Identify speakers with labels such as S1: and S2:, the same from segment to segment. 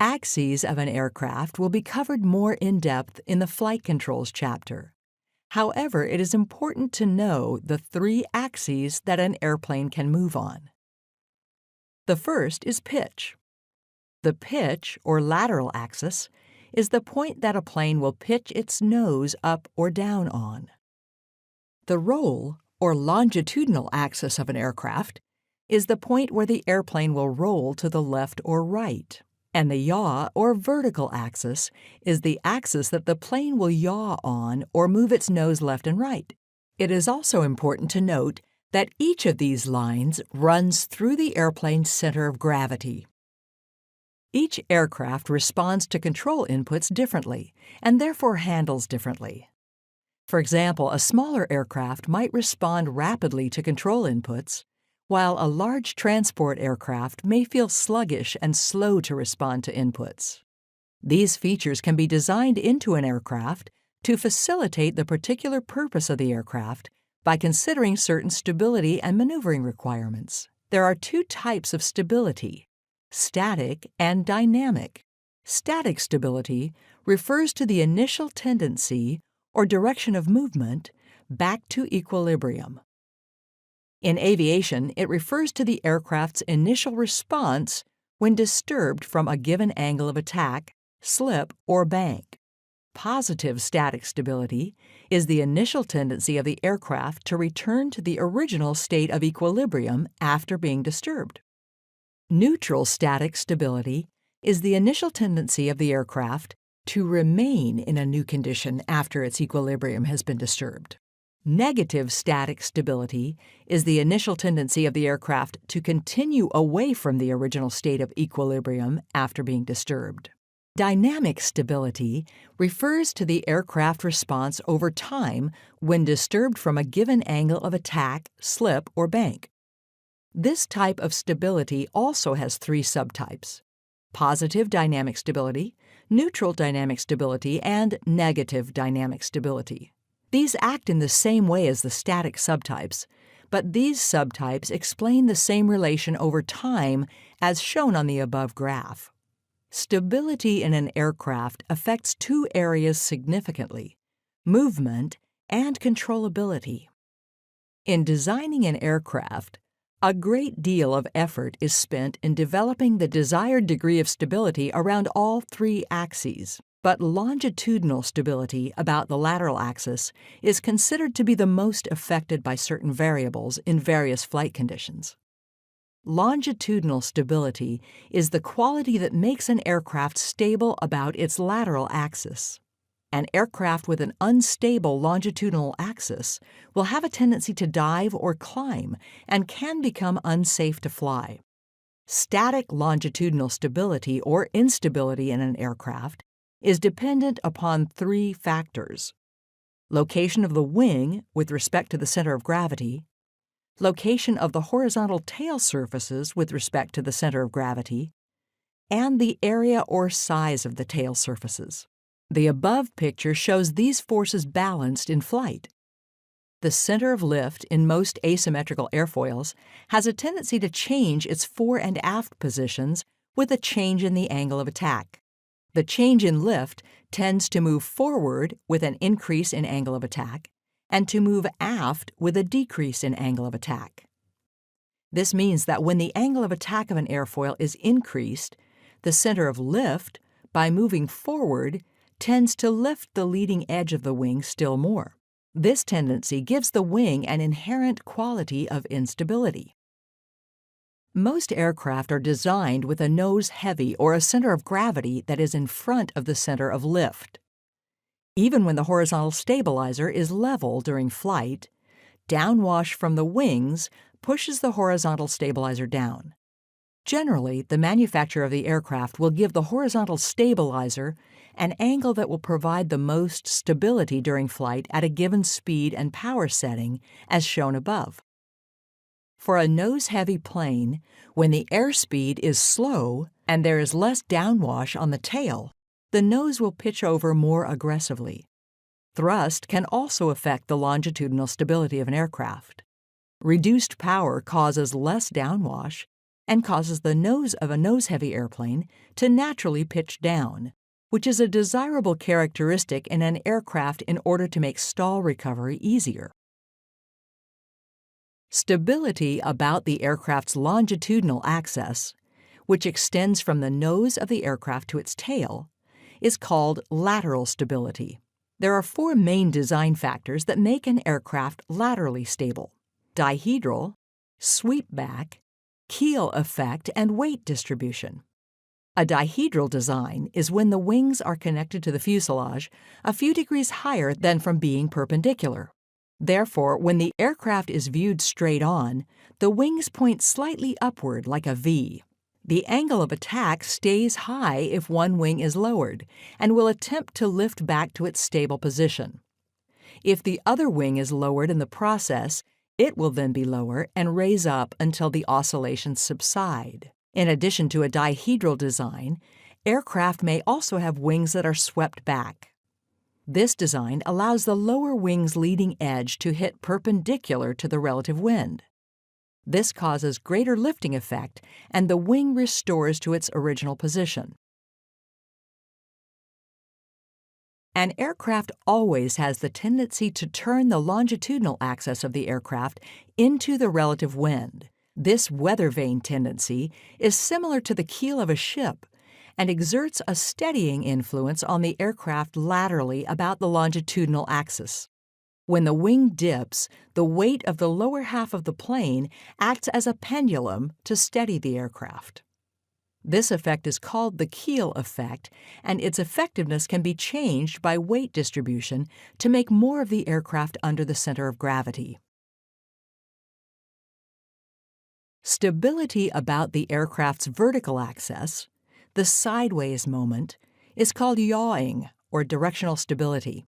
S1: axes of an aircraft will be covered more in depth in the flight controls chapter. However, it is important to know the 3 axes that an airplane can move on. The first is pitch. The pitch, or lateral axis, is the point that a plane will pitch its nose up or down on. The roll, or longitudinal axis of an aircraft, is the point where the airplane will roll to the left or right. And the yaw, or vertical axis, is the axis that the plane will yaw on or move its nose left and right. It is also important to note that each of these lines runs through the airplane's center of gravity. Each aircraft responds to control inputs differently and therefore handles differently. For example, a smaller aircraft might respond rapidly to control inputs, while a large transport aircraft may feel sluggish and slow to respond to inputs. These features can be designed into an aircraft to facilitate the particular purpose of the aircraft by considering certain stability and maneuvering requirements. There are 2 types of stability: static and dynamic. Static stability refers to the initial tendency or direction of movement back to equilibrium. In aviation, it refers to the aircraft's initial response when disturbed from a given angle of attack, slip, or bank. Positive static stability is the initial tendency of the aircraft to return to the original state of equilibrium after being disturbed. Neutral static stability is the initial tendency of the aircraft to remain in a new condition after its equilibrium has been disturbed. Negative static stability is the initial tendency of the aircraft to continue away from the original state of equilibrium after being disturbed. Dynamic stability refers to the aircraft response over time when disturbed from a given angle of attack, slip, or bank. This type of stability also has 3 subtypes: positive dynamic stability, neutral dynamic stability, and negative dynamic stability. These act in the same way as the static subtypes, but these subtypes explain the same relation over time as shown on the above graph. Stability in an aircraft affects 2 areas significantly: movement and controllability. In designing an aircraft, a great deal of effort is spent in developing the desired degree of stability around all 3 axes. But longitudinal stability about the lateral axis is considered to be the most affected by certain variables in various flight conditions. Longitudinal stability is the quality that makes an aircraft stable about its lateral axis. An aircraft with an unstable longitudinal axis will have a tendency to dive or climb and can become unsafe to fly. Static longitudinal stability or instability in an aircraft is dependent upon 3 factors: location of the wing with respect to the center of gravity, location of the horizontal tail surfaces with respect to the center of gravity, and the area or size of the tail surfaces. The above picture shows these forces balanced in flight. The center of lift in most asymmetrical airfoils has a tendency to change its fore and aft positions with a change in the angle of attack. The change in lift tends to move forward with an increase in angle of attack and to move aft with a decrease in angle of attack. This means that when the angle of attack of an airfoil is increased, the center of lift, by moving forward, tends to lift the leading edge of the wing still more. This tendency gives the wing an inherent quality of instability. Most aircraft are designed with a nose heavy or a center of gravity that is in front of the center of lift. Even when the horizontal stabilizer is level during flight, downwash from the wings pushes the horizontal stabilizer down. Generally, the manufacturer of the aircraft will give the horizontal stabilizer an angle that will provide the most stability during flight at a given speed and power setting, as shown above. For a nose-heavy plane, when the airspeed is slow and there is less downwash on the tail, the nose will pitch over more aggressively. Thrust can also affect the longitudinal stability of an aircraft. Reduced power causes less downwash, and causes the nose of a nose-heavy airplane to naturally pitch down, which is a desirable characteristic in an aircraft in order to make stall recovery easier. Stability about the aircraft's longitudinal axis, which extends from the nose of the aircraft to its tail, is called lateral stability. There are 4 main design factors that make an aircraft laterally stable: dihedral, sweep back, keel effect, and weight distribution. A dihedral design is when the wings are connected to the fuselage a few degrees higher than from being perpendicular. Therefore, when the aircraft is viewed straight on, the wings point slightly upward like a V. The angle of attack stays high if one wing is lowered and will attempt to lift back to its stable position. If the other wing is lowered in the process, it will then be lower and raise up until the oscillations subside. In addition to a dihedral design, aircraft may also have wings that are swept back. This design allows the lower wing's leading edge to hit perpendicular to the relative wind. This causes greater lifting effect, and the wing restores to its original position. An aircraft always has the tendency to turn the longitudinal axis of the aircraft into the relative wind. This weather vane tendency is similar to the keel of a ship and exerts a steadying influence on the aircraft laterally about the longitudinal axis. When the wing dips, the weight of the lower half of the plane acts as a pendulum to steady the aircraft. This effect is called the keel effect, and its effectiveness can be changed by weight distribution to make more of the aircraft under the center of gravity. Stability about the aircraft's vertical axis, the sideways moment, is called yawing or directional stability.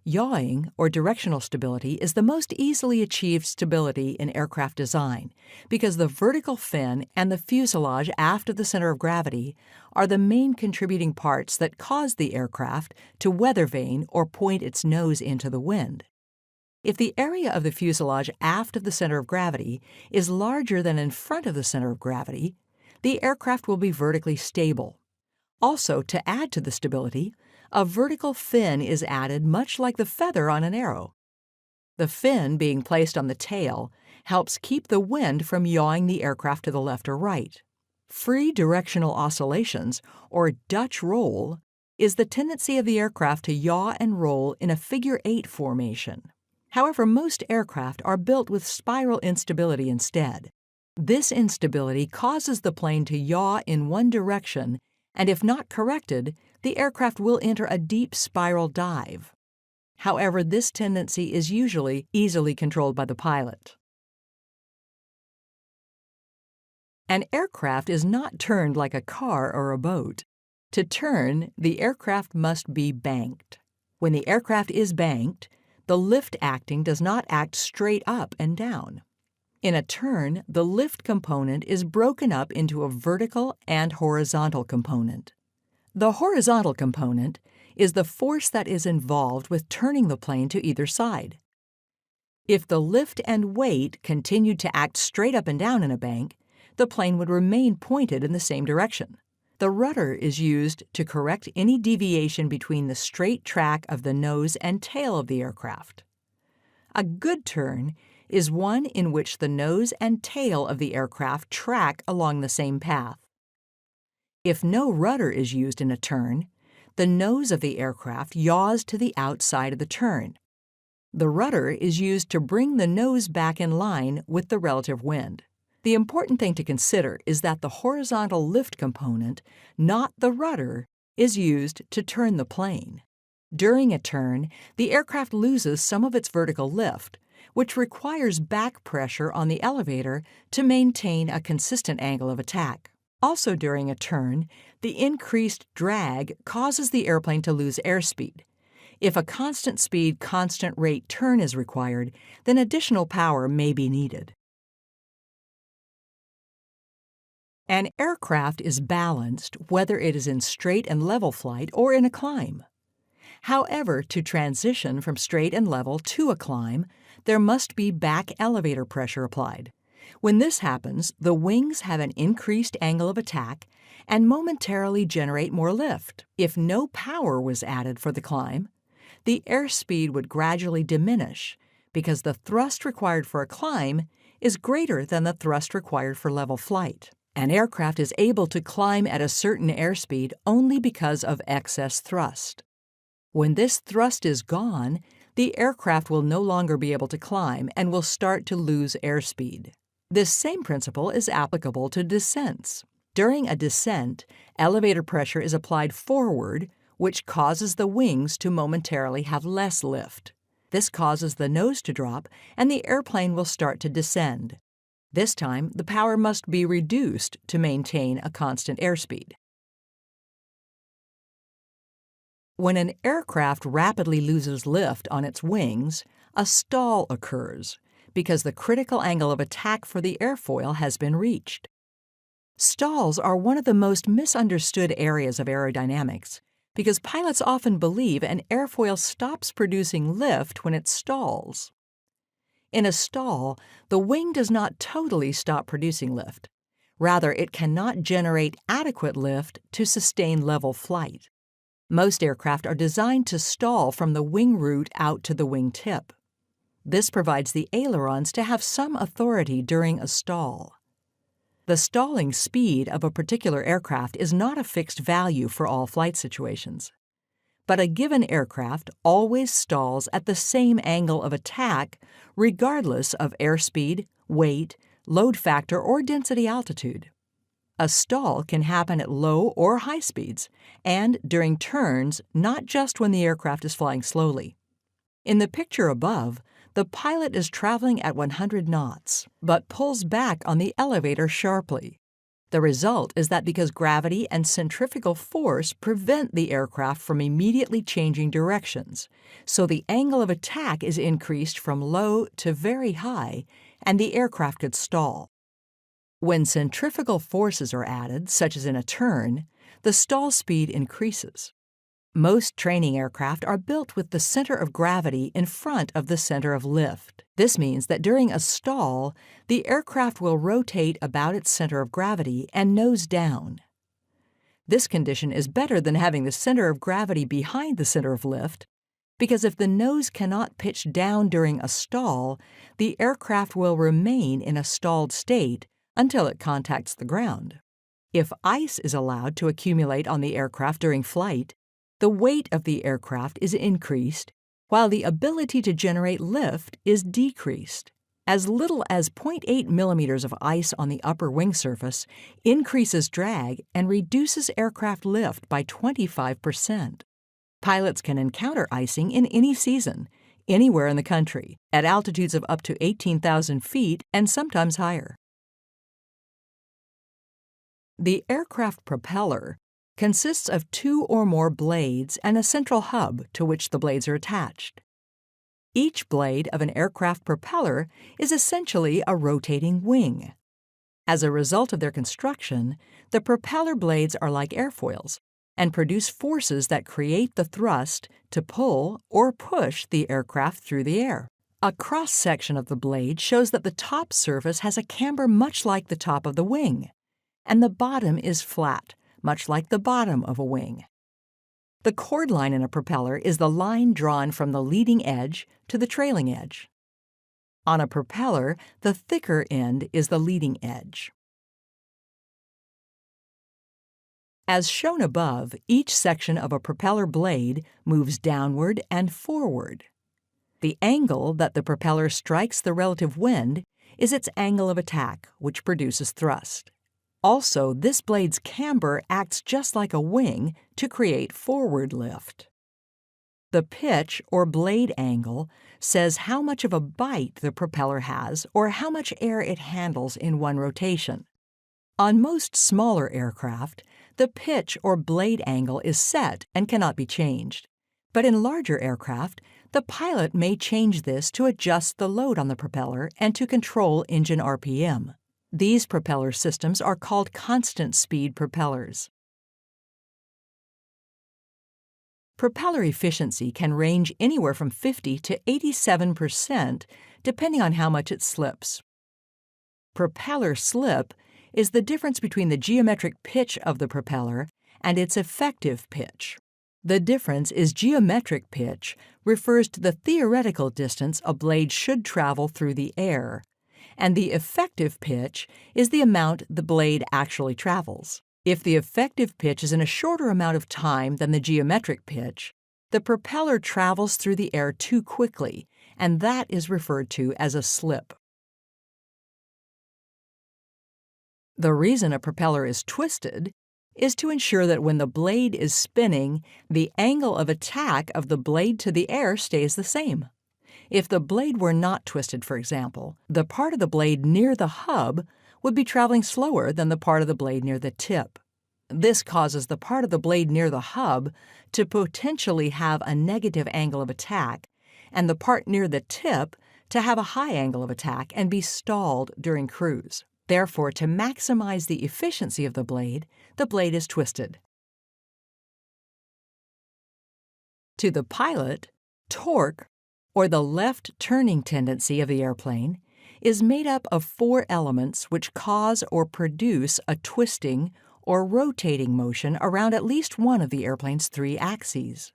S1: Yawing, or directional stability, is the most easily achieved stability in aircraft design because the vertical fin and the fuselage aft of the center of gravity are the main contributing parts that cause the aircraft to weather vane or point its nose into the wind. If the area of the fuselage aft of the center of gravity is larger than in front of the center of gravity, the aircraft will be vertically stable. Also, to add to the stability, a vertical fin is added much like the feather on an arrow. The fin being placed on the tail helps keep the wind from yawing the aircraft to the left or right. Free directional oscillations, or Dutch roll, is the tendency of the aircraft to yaw and roll in a figure 8 formation. However, most aircraft are built with spiral instability instead. This instability causes the plane to yaw in one direction, and if not corrected, the aircraft will enter a deep spiral dive. However, this tendency is usually easily controlled by the pilot. An aircraft is not turned like a car or a boat. To turn, the aircraft must be banked. When the aircraft is banked, the lift acting does not act straight up and down. In a turn, the lift component is broken up into a vertical and horizontal component. The horizontal component is the force that is involved with turning the plane to either side. If the lift and weight continued to act straight up and down in a bank, the plane would remain pointed in the same direction. The rudder is used to correct any deviation between the straight track of the nose and tail of the aircraft. A good turn is one in which the nose and tail of the aircraft track along the same path. If no rudder is used in a turn, the nose of the aircraft yaws to the outside of the turn. The rudder is used to bring the nose back in line with the relative wind. The important thing to consider is that the horizontal lift component, not the rudder, is used to turn the plane. During a turn, the aircraft loses some of its vertical lift, which requires back pressure on the elevator to maintain a consistent angle of attack. Also during a turn, the increased drag causes the airplane to lose airspeed. If a constant speed, constant rate turn is required, then additional power may be needed. An aircraft is balanced whether it is in straight and level flight or in a climb. However, to transition from straight and level to a climb, there must be back elevator pressure applied. When this happens, the wings have an increased angle of attack and momentarily generate more lift. If no power was added for the climb, the airspeed would gradually diminish because the thrust required for a climb is greater than the thrust required for level flight. An aircraft is able to climb at a certain airspeed only because of excess thrust. When this thrust is gone, the aircraft will no longer be able to climb and will start to lose airspeed. This same principle is applicable to descents. During a descent, elevator pressure is applied forward, which causes the wings to momentarily have less lift. This causes the nose to drop, and the airplane will start to descend. This time, the power must be reduced to maintain a constant airspeed. When an aircraft rapidly loses lift on its wings, a stall occurs because the critical angle of attack for the airfoil has been reached. Stalls are one of the most misunderstood areas of aerodynamics because pilots often believe an airfoil stops producing lift when it stalls. In a stall, the wing does not totally stop producing lift. Rather, it cannot generate adequate lift to sustain level flight. Most aircraft are designed to stall from the wing root out to the wing tip. This provides the ailerons to have some authority during a stall. The stalling speed of a particular aircraft is not a fixed value for all flight situations. But a given aircraft always stalls at the same angle of attack regardless of airspeed, weight, load factor, or density altitude. A stall can happen at low or high speeds and during turns, not just when the aircraft is flying slowly. In the picture above, the pilot is traveling at 100 knots, but pulls back on the elevator sharply. The result is that because gravity and centrifugal force prevent the aircraft from immediately changing directions, so the angle of attack is increased from low to very high, and the aircraft could stall. When centrifugal forces are added, such as in a turn, the stall speed increases. Most training aircraft are built with the center of gravity in front of the center of lift. This means that during a stall, the aircraft will rotate about its center of gravity and nose down. This condition is better than having the center of gravity behind the center of lift, because if the nose cannot pitch down during a stall, the aircraft will remain in a stalled state until it contacts the ground. If ice is allowed to accumulate on the aircraft during flight, the weight of the aircraft is increased, while the ability to generate lift is decreased. As little as 0.8 millimeters of ice on the upper wing surface increases drag and reduces aircraft lift by 25%. Pilots can encounter icing in any season, anywhere in the country, at altitudes of up to 18,000 feet and sometimes higher. The aircraft propeller consists of two or more blades and a central hub to which the blades are attached. Each blade of an aircraft propeller is essentially a rotating wing. As a result of their construction, the propeller blades are like airfoils and produce forces that create the thrust to pull or push the aircraft through the air. A cross-section of the blade shows that the top surface has a camber much like the top of the wing, and the bottom is flat, much like the bottom of a wing. The chord line in a propeller is the line drawn from the leading edge to the trailing edge. On a propeller, the thicker end is the leading edge. As shown above, each section of a propeller blade moves downward and forward. The angle that the propeller strikes the relative wind is its angle of attack, which produces thrust. Also, this blade's camber acts just like a wing to create forward lift. The pitch, or blade angle, says how much of a bite the propeller has or how much air it handles in one rotation. On most smaller aircraft, the pitch or blade angle is set and cannot be changed. But in larger aircraft, the pilot may change this to adjust the load on the propeller and to control engine RPM. These propeller systems are called constant-speed propellers. Propeller efficiency can range anywhere from 50 to 87%, depending on how much it slips. Propeller slip is the difference between the geometric pitch of the propeller and its effective pitch. The difference is geometric pitch refers to the theoretical distance a blade should travel through the air, and the effective pitch is the amount the blade actually travels. If the effective pitch is in a shorter amount of time than the geometric pitch, the propeller travels through the air too quickly, and that is referred to as a slip. The reason a propeller is twisted is to ensure that when the blade is spinning, the angle of attack of the blade to the air stays the same. If the blade were not twisted, for example, the part of the blade near the hub would be traveling slower than the part of the blade near the tip. This causes the part of the blade near the hub to potentially have a negative angle of attack, and the part near the tip to have a high angle of attack and be stalled during cruise. Therefore, to maximize the efficiency of the blade is twisted. To the pilot, torque, or the left turning tendency of the airplane, is made up of 4 elements which cause or produce a twisting or rotating motion around at least one of the airplane's 3 axes.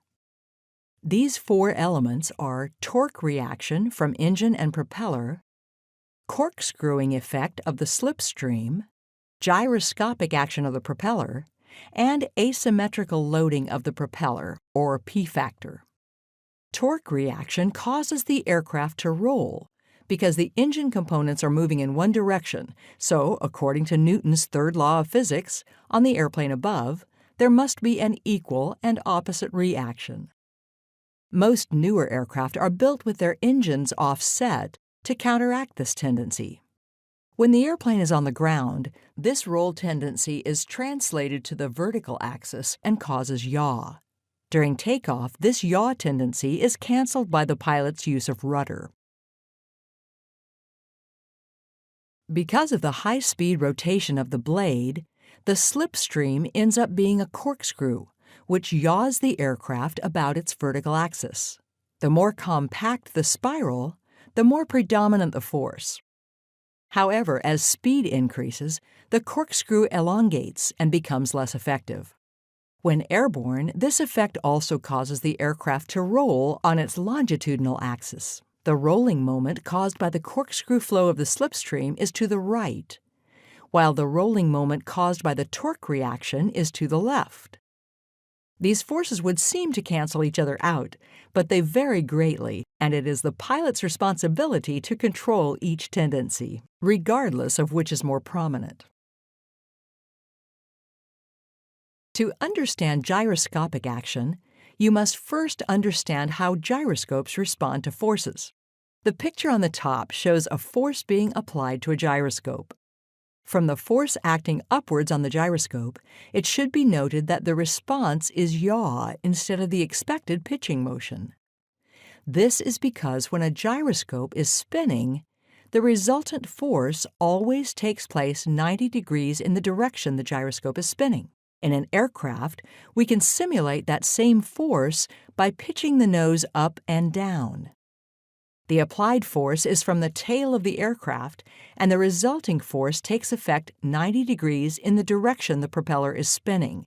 S1: These 4 elements are torque reaction from engine and propeller, corkscrewing effect of the slipstream, gyroscopic action of the propeller, and asymmetrical loading of the propeller, or P factor. Torque reaction causes the aircraft to roll because the engine components are moving in one direction, so, according to Newton's third law of physics, on the airplane above, there must be an equal and opposite reaction. Most newer aircraft are built with their engines offset to counteract this tendency. When the airplane is on the ground, this roll tendency is translated to the vertical axis and causes yaw. During takeoff, this yaw tendency is canceled by the pilot's use of rudder. Because of the high-speed rotation of the blade, the slipstream ends up being a corkscrew, which yaws the aircraft about its vertical axis. The more compact the spiral, the more predominant the force. However, as speed increases, the corkscrew elongates and becomes less effective. When airborne, this effect also causes the aircraft to roll on its longitudinal axis. The rolling moment caused by the corkscrew flow of the slipstream is to the right, while the rolling moment caused by the torque reaction is to the left. These forces would seem to cancel each other out, but they vary greatly, and it is the pilot's responsibility to control each tendency, regardless of which is more prominent. To understand gyroscopic action, you must first understand how gyroscopes respond to forces. The picture on the top shows a force being applied to a gyroscope. From the force acting upwards on the gyroscope, it should be noted that the response is yaw instead of the expected pitching motion. This is because when a gyroscope is spinning, the resultant force always takes place 90 degrees in the direction the gyroscope is spinning. In an aircraft, we can simulate that same force by pitching the nose up and down. The applied force is from the tail of the aircraft, and the resulting force takes effect 90 degrees in the direction the propeller is spinning,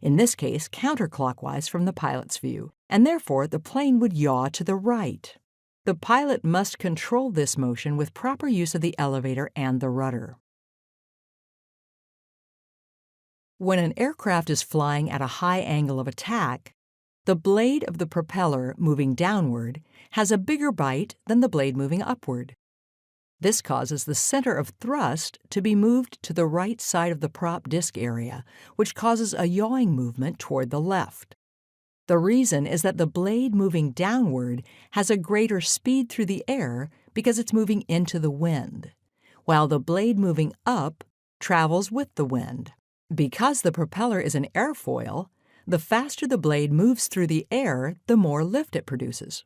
S1: in this case counterclockwise from the pilot's view, and therefore the plane would yaw to the right. The pilot must control this motion with proper use of the elevator and the rudder. When an aircraft is flying at a high angle of attack, the blade of the propeller moving downward has a bigger bite than the blade moving upward. This causes the center of thrust to be moved to the right side of the prop disc area, which causes a yawing movement toward the left. The reason is that the blade moving downward has a greater speed through the air because it's moving into the wind, while the blade moving up travels with the wind. Because the propeller is an airfoil, the faster the blade moves through the air, the more lift it produces.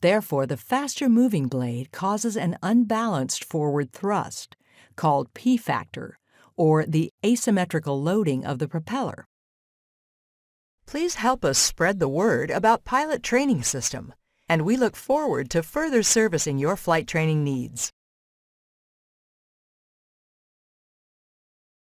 S1: Therefore, the faster moving blade causes an unbalanced forward thrust, called P factor, or the asymmetrical loading of the propeller. Please help us spread the word about Pilot Training System, and we look forward to further servicing your flight training needs.